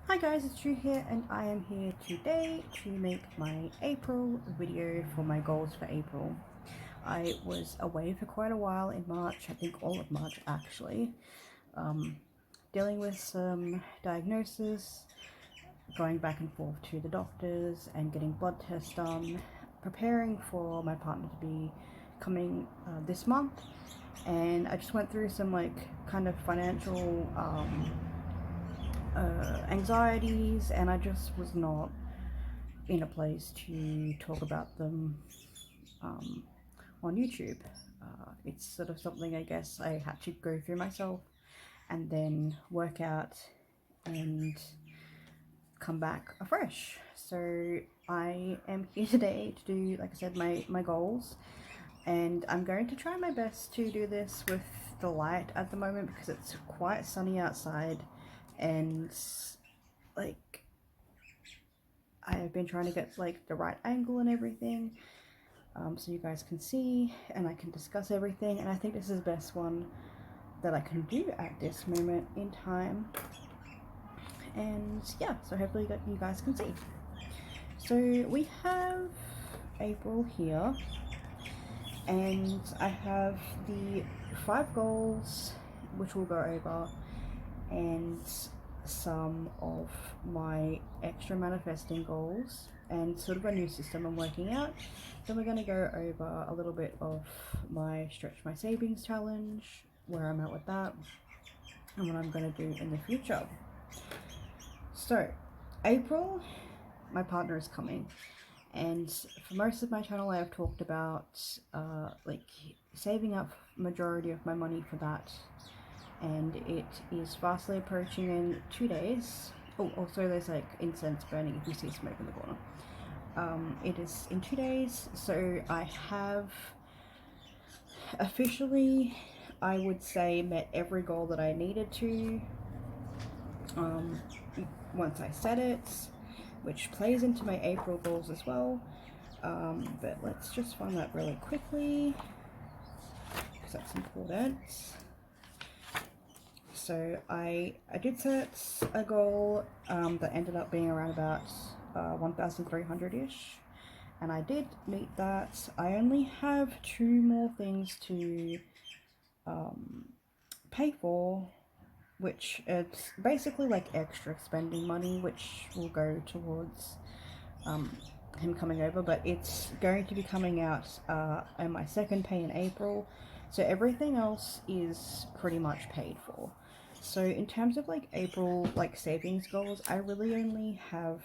Hi guys, it's Drew here and I am here today to make my April video for my goals for April. I was away for quite a while in March, I think all of March actually, dealing with some diagnosis, going back and forth to the doctors and getting blood tests done, preparing for my partner to be coming this month, and I just went through some kind of financial anxieties, and I just was not in a place to talk about them um, on YouTube. It's sort of something I guess I had to go through myself and then work out and come back afresh. So I am here today to do, like I said, my goals, and I'm going to try my best to do this with the light at the moment because it's quite sunny outside, and like I have been trying to get the right angle and everything, so you guys can see and I can discuss everything, and I think this is the best one that I can do at this moment in time. And yeah, so hopefully you guys can see. So we have April here, and I have the 5 goals which we'll go over, and some of my extra manifesting goals, and sort of a new system I'm working out. Then we're going to go over a little bit of my stretch my savings challenge, where I'm at with that, and what I'm going to do in the future. So April, my partner is coming, and for most of my channel I have talked about saving up majority of my money for that, and it is fastly approaching in 2 days. Oh, also there's incense burning if you see smoke in the corner. It is in 2 days, so I have officially, I would say, met every goal that I needed to once I set it, which plays into my April goals as well. But let's just find that really quickly because that's important. So I did set a goal that ended up being around about 1,300-ish, and I did meet that. I only have 2 more things to pay for, which it's basically extra spending money, which will go towards him coming over, but it's going to be coming out in my second pay in April, so everything else is pretty much paid for. So in terms of April savings goals, I really only have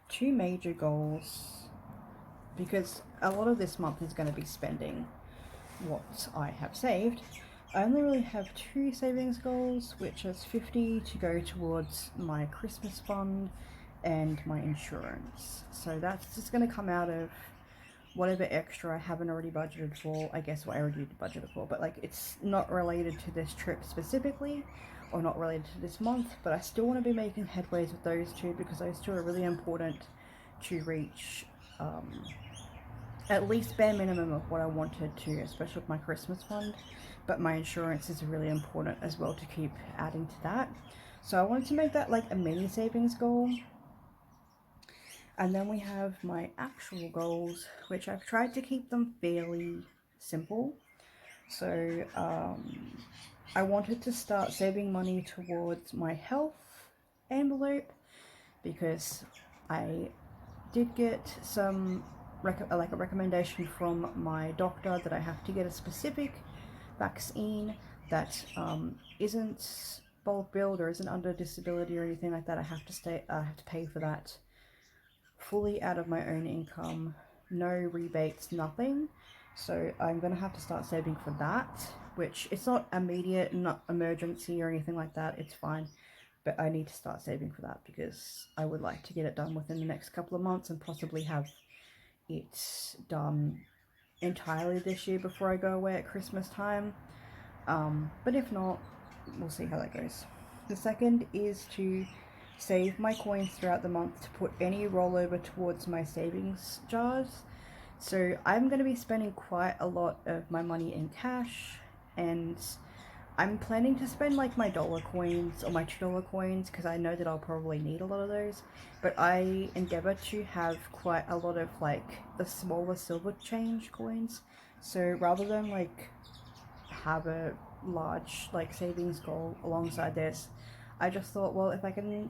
2 major goals, because a lot of this month is going to be spending what I have saved. I only really have 2 savings goals, which is 50 to go towards my Christmas fund and my insurance. So that's just going to come out of whatever extra I haven't already budgeted for. I guess what I already budgeted for, but it's not related to this trip specifically, or not related to this month, but I still want to be making headways with those 2 because those 2 are really important to reach at least bare minimum of what I wanted to, especially with my Christmas fund. But my insurance is really important as well to keep adding to that. So I wanted to make that a mini savings goal. And then we have my actual goals, which I've tried to keep them fairly simple. So I wanted to start saving money towards my health envelope, because I did get some a recommendation from my doctor that I have to get a specific vaccine that isn't bulk billed or isn't under disability or anything like that. I have to pay for that fully out of my own income, no rebates, nothing. So I'm gonna have to start saving for that, which it's not immediate, not emergency or anything like that, it's fine, but I need to start saving for that because I would like to get it done within the next couple of months and possibly have it done entirely this year before I go away at Christmas time. But if not, we'll see how that goes. The second is to save my coins throughout the month to put any rollover towards my savings jars. So I'm going to be spending quite a lot of my money in cash, and I'm planning to spend like my dollar coins or my $2 coins because I know that I'll probably need a lot of those, but I endeavor to have quite a lot of like the smaller silver change coins. So rather than like have a large like savings goal alongside this, I just thought, well, if I can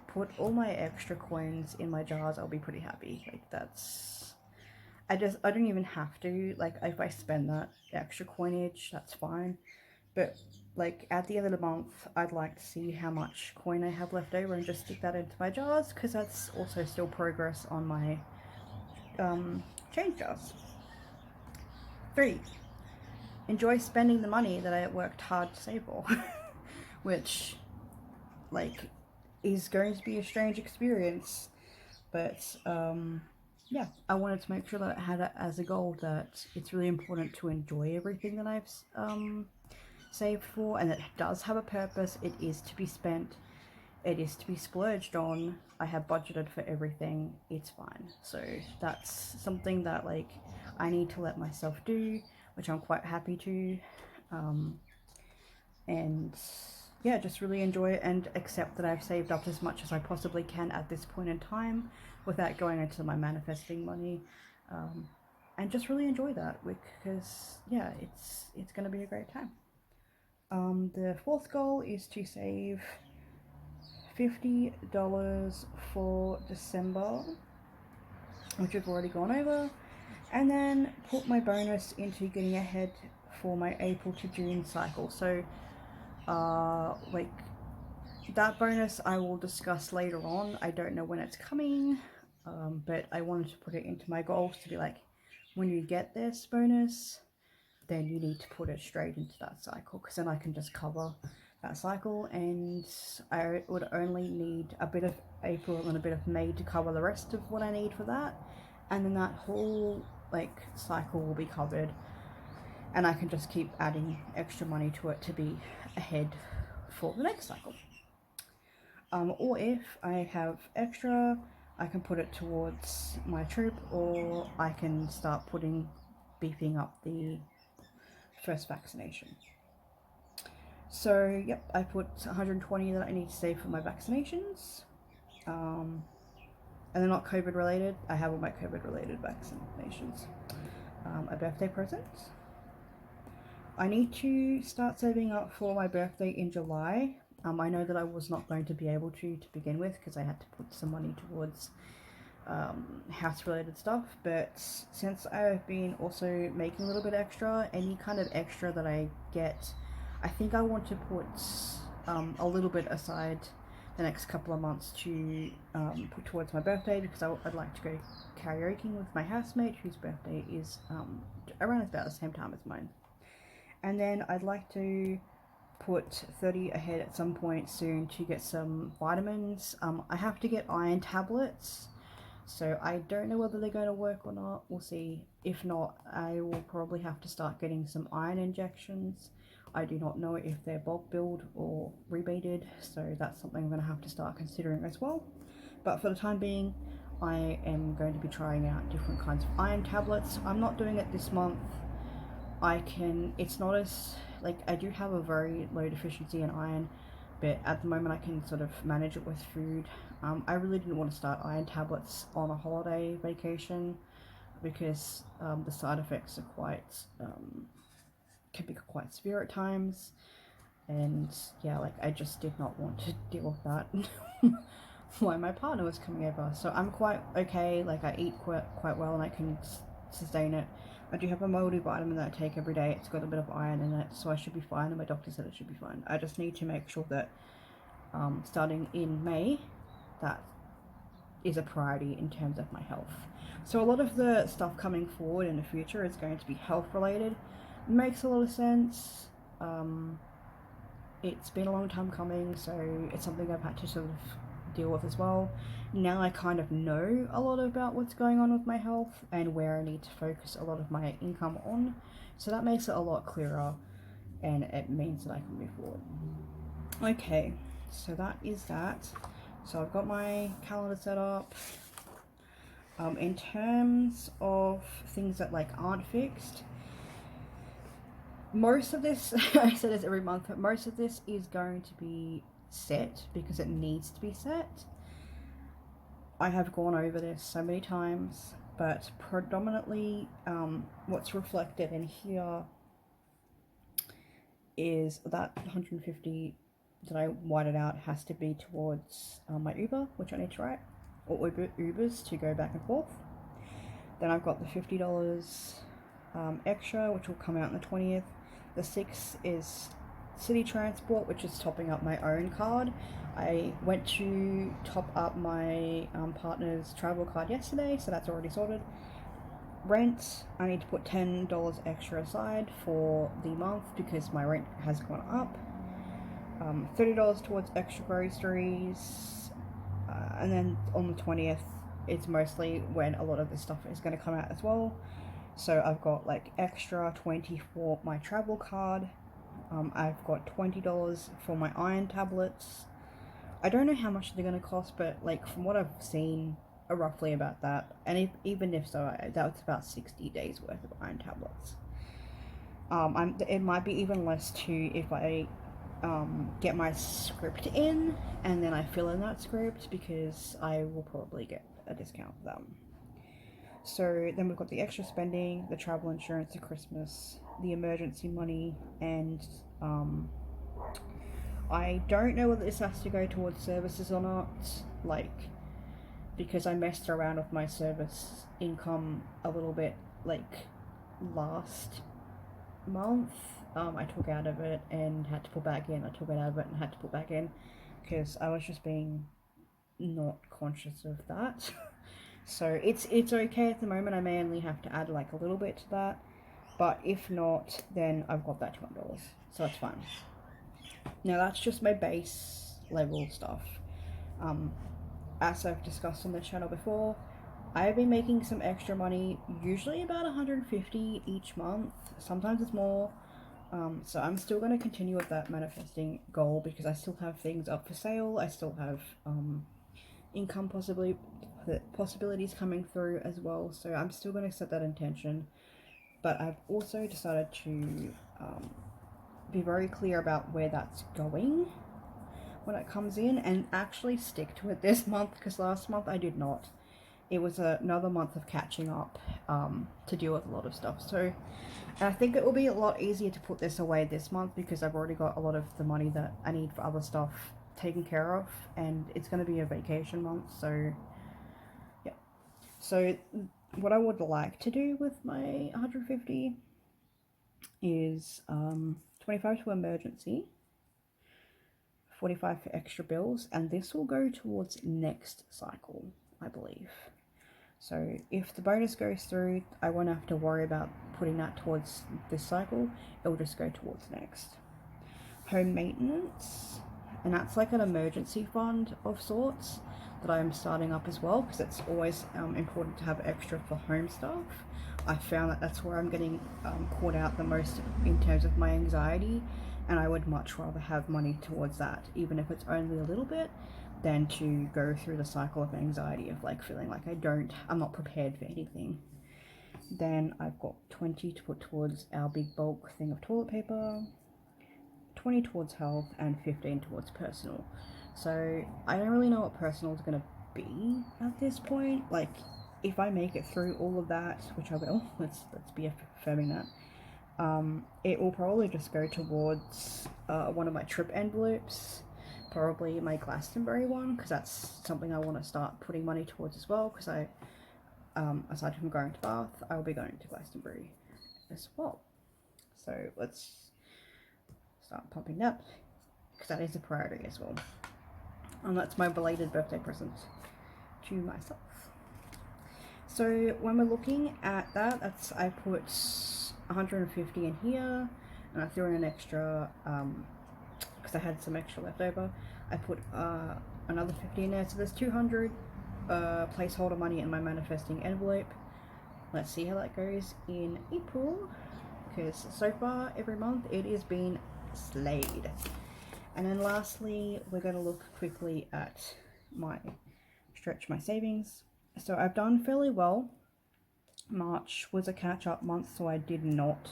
put all my extra coins in my jars, I'll be pretty happy. Like that's, I don't even have to, like if I spend that extra coinage, that's fine. But like at the end of the month, I'd like to see how much coin I have left over and just stick that into my jars, because that's also still progress on my change jars. 3. Enjoy spending the money that I worked hard to save for. Which, like, is going to be a strange experience. But, yeah, I wanted to make sure that I had it as a goal that it's really important to enjoy everything that I've saved for, and it does have a purpose. It is to be spent, it is to be splurged on. I have budgeted for everything, it's fine. So that's something that like I need to let myself do, which I'm quite happy to, and yeah, just really enjoy it and accept that I've saved up as much as I possibly can at this point in time without going into my manifesting money, and just really enjoy that, because yeah, it's going to be a great time. The 4th goal is to save $50 for December, which we've already gone over, and then put my bonus into getting ahead for my April to June cycle. So, like, that bonus I will discuss later on. I don't know when it's coming, but I wanted to put it into my goals to be like, when you get this bonus, then you need to put it straight into that cycle, because then I can just cover that cycle, and I would only need a bit of April and a bit of May to cover the rest of what I need for that, and then that whole like cycle will be covered, and I can just keep adding extra money to it to be ahead for the next cycle. Or if I have extra, I can put it towards my troop, or I can start beefing up the first vaccination. So yep, I put 120 that I need to save for my vaccinations, and they're not COVID related. I have all my COVID related vaccinations. A birthday present. I need to start saving up for my birthday in July. I know that I was not going to be able to begin with, because I had to put some money towards house related stuff, but since I've been also making a little bit extra, any kind of extra that I get, I think I want to put a little bit aside the next couple of months to put towards my birthday, because I'd like to go karaokeing with my housemate, whose birthday is around about the same time as mine. And then I'd like to put 30 ahead at some point soon to get some vitamins. I have to get iron tablets, so I don't know whether they're going to work or not. We'll see. If not, I will probably have to start getting some iron injections. I do not know if they're bulk billed or rebated, so that's something I'm going to have to start considering as well. But for the time being, I am going to be trying out different kinds of iron tablets. I'm not doing it this month. It's not as, like, I do have a very low deficiency in iron, but at the moment I can sort of manage it with food. I really didn't want to start iron tablets on a holiday vacation, because the side effects are can be quite severe at times, and yeah, like I just did not want to deal with that while my partner was coming over. So I'm quite okay, like I eat quite well and I can sustain it. I do have a multivitamin that I take every day. It's got a bit of iron in it, so I should be fine, and my doctor said it should be fine. I just need to make sure that starting in May, that is a priority in terms of my health. So a lot of the stuff coming forward in the future is going to be health related. It makes a lot of sense. It's been a long time coming, so it's something I've had to sort of deal with as well. Now I kind of know a lot about what's going on with my health and where I need to focus a lot of my income on, so that makes it a lot clearer, and it means that I can move forward. Okay, so that is that. So I've got my calendar set up. In terms of things that like aren't fixed, Most of this, I say this every month, but most of this is going to be set because it needs to be set. I have gone over this so many times, but predominantly what's reflected in here is that 150 that I whited out has to be towards my Uber, which I need to write, or Ubers to go back and forth. Then I've got the $50 extra, which will come out on the 20th. The 6 is city transport, which is topping up my own card. I went to top up my partner's travel card yesterday, so that's already sorted. Rent, I need to put $10 extra aside for the month because my rent has gone up. $30 towards extra groceries, and then on the 20th, it's mostly when a lot of this stuff is going to come out as well. So I've got like extra 20 for my travel card. I've got $20 for my iron tablets. I don't know how much they're going to cost, but like from what I've seen, roughly about that. And even if so, that's about 60 days worth of iron tablets. It might be even less too if I get my script in and then I fill in that script, because I will probably get a discount for them. So then we've got the extra spending, the travel insurance, the Christmas, the emergency money, and I don't know whether this has to go towards services or not, like, because I messed around with my service income a little bit, like, last month. I took out of it and had to put back in. I took it out of it and had to put back in because I was just being not conscious of that. So it's okay at the moment. I may only have to add like a little bit to that, but if not, then I've got that $200, so that's fine. Now that's just my base level stuff. As I've discussed on the channel before, I've been making some extra money, usually about 150 each month. Sometimes it's more. So I'm still going to continue with that manifesting goal because I still have things up for sale. I still have income possibilities coming through as well. So I'm still going to set that intention. But I've also decided to be very clear about where that's going when it comes in, and actually stick to it this month, because last month I did not. It was another month of catching up to deal with a lot of stuff. So I think it will be a lot easier to put this away this month because I've already got a lot of the money that I need for other stuff taken care of, and it's going to be a vacation month. So yeah. So what I would like to do with my 150 is 25 to emergency, 45 for extra bills, and this will go towards next cycle, I believe. So if the bonus goes through, I won't have to worry about putting that towards this cycle. It will just go towards next. Home maintenance, and that's like an emergency fund of sorts that I'm starting up as well, because it's always important to have extra for home stuff. I found that that's where I'm getting caught out the most in terms of my anxiety, and I would much rather have money towards that, even if it's only a little bit, than to go through the cycle of anxiety of like feeling like I'm not prepared for anything. Then I've got 20 to put towards our big bulk thing of toilet paper, 20 towards health, and 15 towards personal. So I don't really know what personal is going to be at this point. Like, if I make it through all of that, which I will, let's be affirming that, it will probably just go towards one of my trip envelopes, probably my Glastonbury one, because that's something I want to start putting money towards as well, because I, aside from going to Bath, I will be going to Glastonbury as well. So let's start pumping that, because that is a priority as well. And that's my belated birthday present to myself. So when we're looking at that, I put 150 in here, and I threw in an extra, because I had some extra left over. I put another 50 in there, so there's 200 placeholder money in my manifesting envelope. Let's see how that goes in April, because so far every month it has been slayed. And then lastly, we're going to look quickly at my savings. So I've done fairly well. March was a catch-up month, so I did not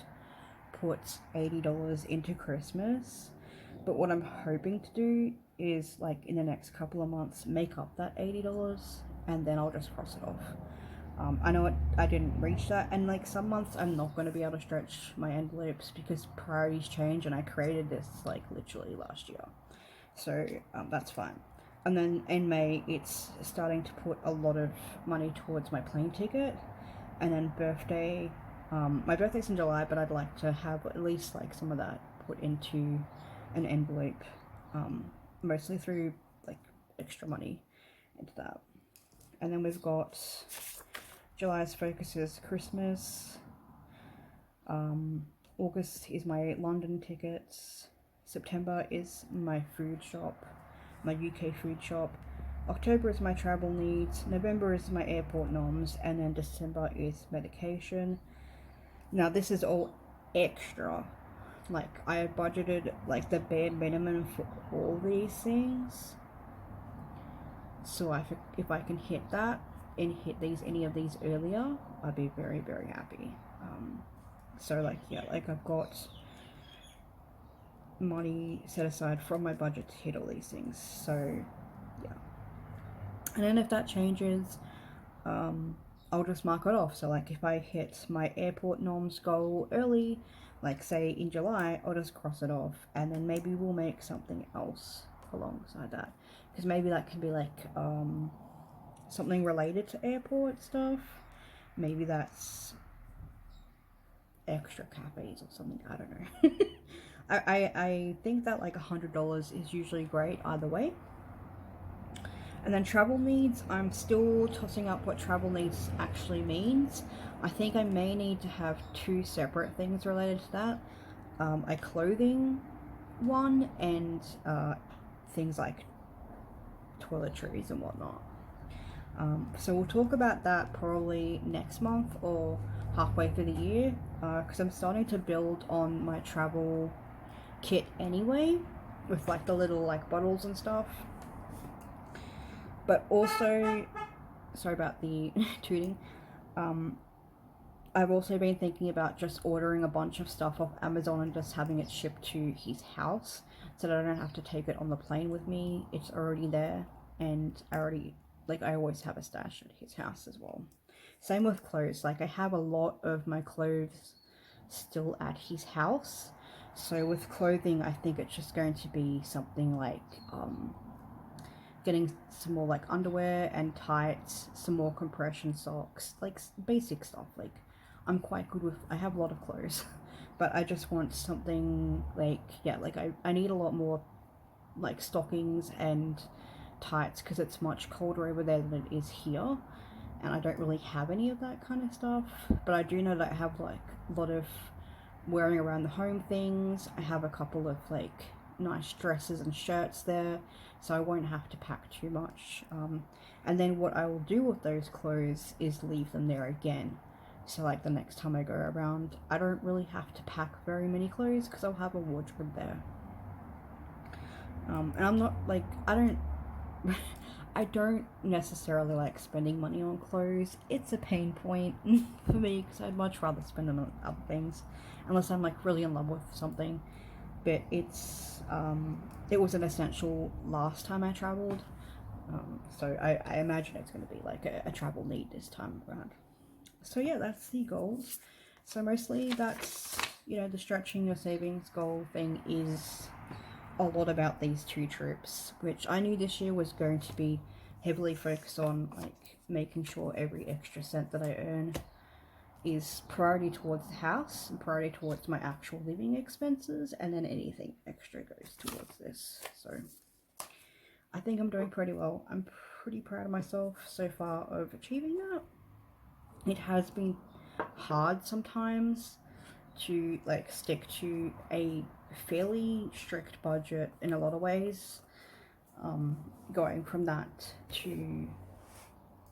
put $80 into Christmas, but what I'm hoping to do is, like, in the next couple of months, make up that $80 and then I'll just cross it off. I know I didn't reach that, and like some months I'm not going to be able to stretch my envelopes because priorities change, and I created this like literally last year, so that's fine. And then in May it's starting to put a lot of money towards my plane ticket, and then birthday. My birthday's in July, but I'd like to have at least like some of that put into an envelope, mostly through like extra money into that. And then we've got July's focus is Christmas. August is my London tickets. September is my food shop, my UK food shop. October is my travel needs. November is my airport noms, and then December is medication. Now this is all extra. Like, I budgeted like the bare minimum for all these things. So if I can hit that and hit any of these earlier, I'd be very, very happy. So like, yeah, like I've got money set aside from my budget to hit all these things. So yeah. And then if that changes, I'll just mark it off. So like if I hit my airport noms goal early, like say in July, I'll just cross it off, and then maybe we'll make something else alongside that. Because maybe that can be like something related to airport stuff. Maybe that's extra cafes or something. I don't know. I think that like $100 is usually great either way. And then travel needs, I'm still tossing up what travel needs actually means. I think I may need to have two separate things related to that. A clothing one, and things like toiletries and whatnot. So we'll talk about that probably next month or halfway through the year, because I'm starting to build on my travel kit anyway, with like the little like bottles and stuff. But also, sorry about the tooting, I've also been thinking about just ordering a bunch of stuff off Amazon and just having it shipped to his house, so that I don't have to take it on the plane with me. It's already there, and I always have a stash at his house as well. Same with clothes. Like, I have a lot of my clothes still at his house. So with clothing, I think it's just going to be something like getting some more like underwear and tights, some more compression socks, like basic stuff. Like, I'm quite good with, I have a lot of clothes, but I just want something like, yeah, like I need a lot more like stockings and tights, because it's much colder over there than it is here, and I don't really have any of that kind of stuff. But I do know that I have like a lot of wearing around the home things. I have a couple of like nice dresses and shirts there, so I won't have to pack too much. And then what I will do with those clothes is leave them there again, so like the next time I go around, I don't really have to pack very many clothes, because I'll have a wardrobe there. And I'm not like, I don't necessarily like spending money on clothes. It's a pain point for me, because I'd much rather spend them on other things, unless I'm like really in love with something. But it was an essential last time I traveled, so I imagine it's going to be like a travel need this time around. So yeah, that's the goals. So mostly that's, the stretching your savings goal thing is a lot about these two trips, which I knew this year was going to be heavily focused on like making sure every extra cent that I earn is priority towards the house and priority towards my actual living expenses, and then anything extra goes towards this. So I think I'm doing pretty well. I'm pretty proud of myself so far of achieving that. It has been hard sometimes to like stick to a fairly strict budget in a lot of ways, going from that to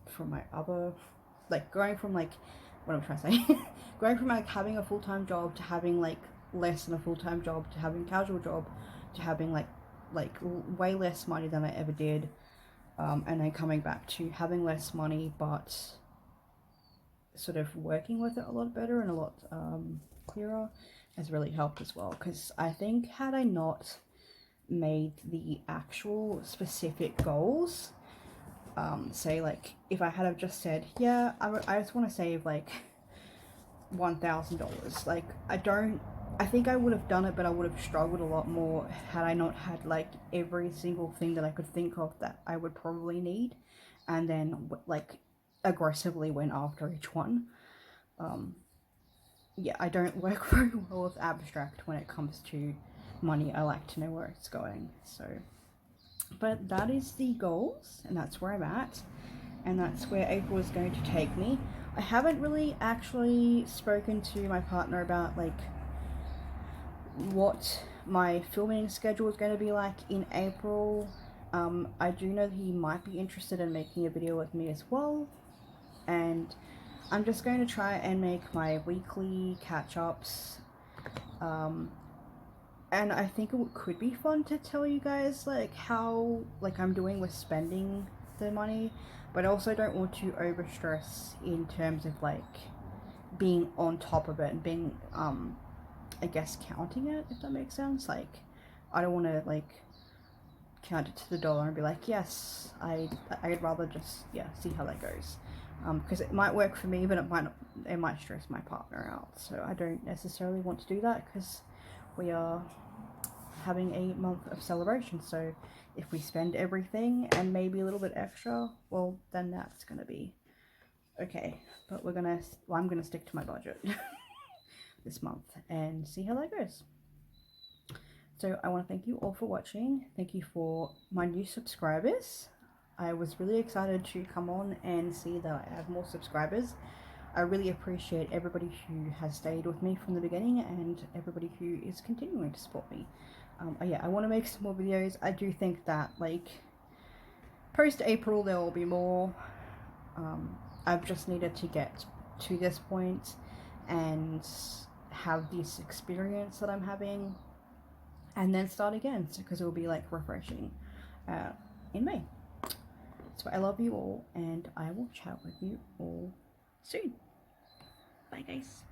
from my other, like going from like, what I'm trying to say, going from like having a full-time job to having like less than a full-time job to having a casual job to having like way less money than I ever did, and then coming back to having less money but sort of working with it a lot better and a lot clearer. has really helped as well, because I think had I not made the actual specific goals, say like if I had have just said, yeah, I just want to save like $1,000, like I think I would have done it, but I would have struggled a lot more had I not had like every single thing that I could think of that I would probably need, and then like aggressively went after each one. Yeah, I don't work very well with abstract when it comes to money. I like to know where it's going. So, but that is the goals, and that's where I'm at, and that's where April is going to take me. I haven't really actually spoken to my partner about like what my filming schedule is going to be like in April. I do know that he might be interested in making a video with me as well, and I'm just going to try and make my weekly catch-ups, and I think it could be fun to tell you guys like how like I'm doing with spending the money, but I also don't want to overstress in terms of like being on top of it and being I guess counting it, if that makes sense. Like I don't want to like count it to the dollar and be like, yes, I'd rather just, yeah, see how that goes, because it might work for me, but it might not, it might stress my partner out. So I don't necessarily want to do that, because we are having a month of celebration. So if we spend everything and maybe a little bit extra, well, then that's gonna be okay. But I'm gonna stick to my budget this month and see how that goes. So I want to thank you all for watching. Thank you for my new subscribers. I was really excited to come on and see that I have more subscribers. I really appreciate everybody who has stayed with me from the beginning and everybody who is continuing to support me. Yeah, I want to make some more videos. I do think that like post-April there will be more. I've just needed to get to this point and have this experience that I'm having, and then start again, because it will be like refreshing in May. So I love you all, and I will chat with you all soon. Bye guys.